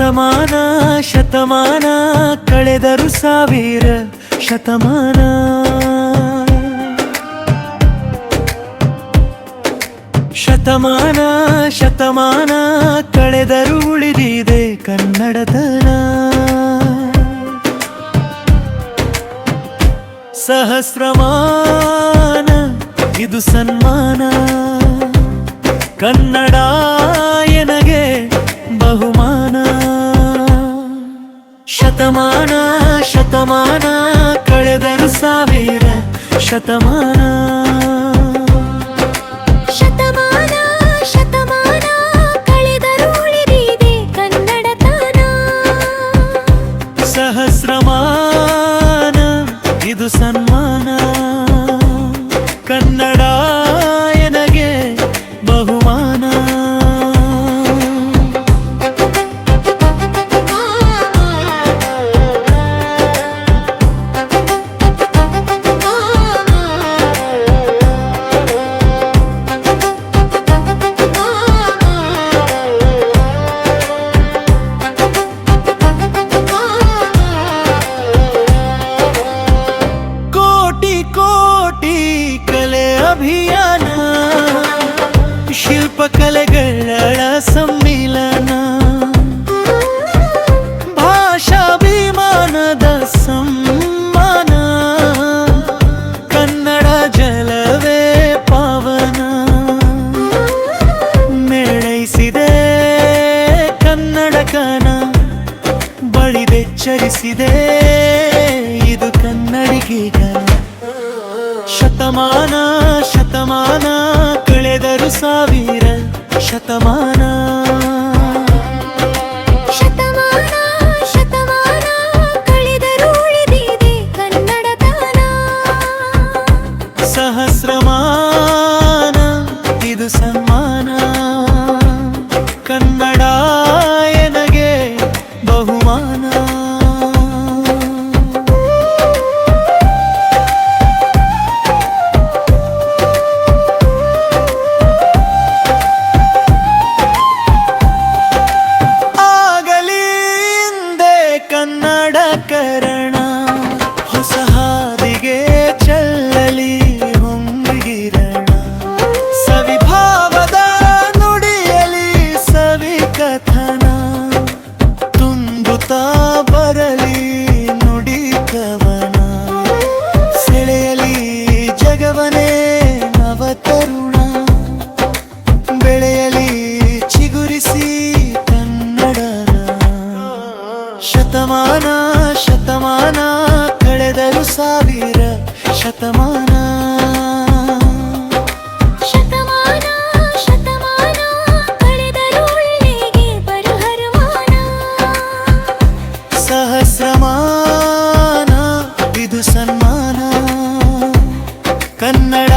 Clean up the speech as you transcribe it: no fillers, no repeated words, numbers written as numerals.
ಶತಮಾನ ಶತಮಾನ ಕಳೆದರು ಸಾವಿರ ಶತಮಾನ. ಶತಮಾನ ಶತಮಾನ ಕಳೆದರು ಉಳಿದಿದೆ ಕನ್ನಡತನ. ಸಹಸ್ರಮಾನ ಇದು ಸನ್ಮಾನ, ಕನ್ನಡ ಎನಗೆ ಬಹುಮಾನ. ಶತಮಾನ ಶತಮಾನ ಕಳೆದರು ಸಾವಿರ ಶತಮಾನ. ಶತಮಾನ ಶತಮಾನ ಕಳೆದರು ಉಳಿದಿದೆ ಕನ್ನಡತನ. ಸಹಸ್ರಮಾನ ಇದು ಸನ್ಮಾನ, ಕನ್ನಡ ಎನಗೆ ಬಹುಮಾನ. ಕೋಟಿ ಕಲೆ ಅಭಿಯಾನ, ಶಿಲ್ಪಕಲೆಗಳ ಸಮ್ಮಿಲನ, ಭಾಷಾಭಿಮಾನದ ಸಮ್ಮಾನ, ಕನ್ನಡ ಜಲವೇ ಪಾವನ. ಮೇಳೈಸಿದೆ ಕನ್ನಡಕನ, ಬಳಿದೆಚ್ಚರಿಸಿದೆ ಇದು ಕನ್ನಡಿಗೀಗ. ಶತಮಾನ ಶತಮಾನ ಕಳೆದರು ಸಾವಿರ ಶತಮಾನ. ಶತಮಾನ ಶತಮಾನ ಕಳೆದರು ಉಳಿದಿದೆ ಕನ್ನಡತನ. ಸಹಸ್ರಮಾನ ಇದು ಸನ್ಮಾನ, ಕನ್ನಡ ಎನಗೆ ಬಹುಮಾನ. ಕನ್ನಡಕರಣ ಹೊಸ ಹಾದಿಗೆ ಚೆಲ್ಲಲಿ ಹೊಂಗಿರಣ, ಸವಿಭಾವದ ನುಡಿಯಲಿ ಸವಿ ಕಥನ, ತುಂಬುತ್ತಾ ಬರಲಿ ನುಡಿ ಕವನ, ಸೆಳೆಯಲಿ ಜಗವನೇ ನವತರುಣ, ಬೆಳೆಯಲಿ ಚಿಗುರಿಸಿ ಶತಮಾನ ಶತಮಾನ ಕಳೆದರು ಸಾವಿರ ಶತಮಾನ. ಶತಮಾನ ಶತಮಾನ ಕಳೆದರು ಉಳ್ಳಿಗೆ ಬರುಹರಮಾನ. ಸಹಸ್ರಮಾನ ಇದು ಸನ್ಮಾನ, ಕನ್ನಡ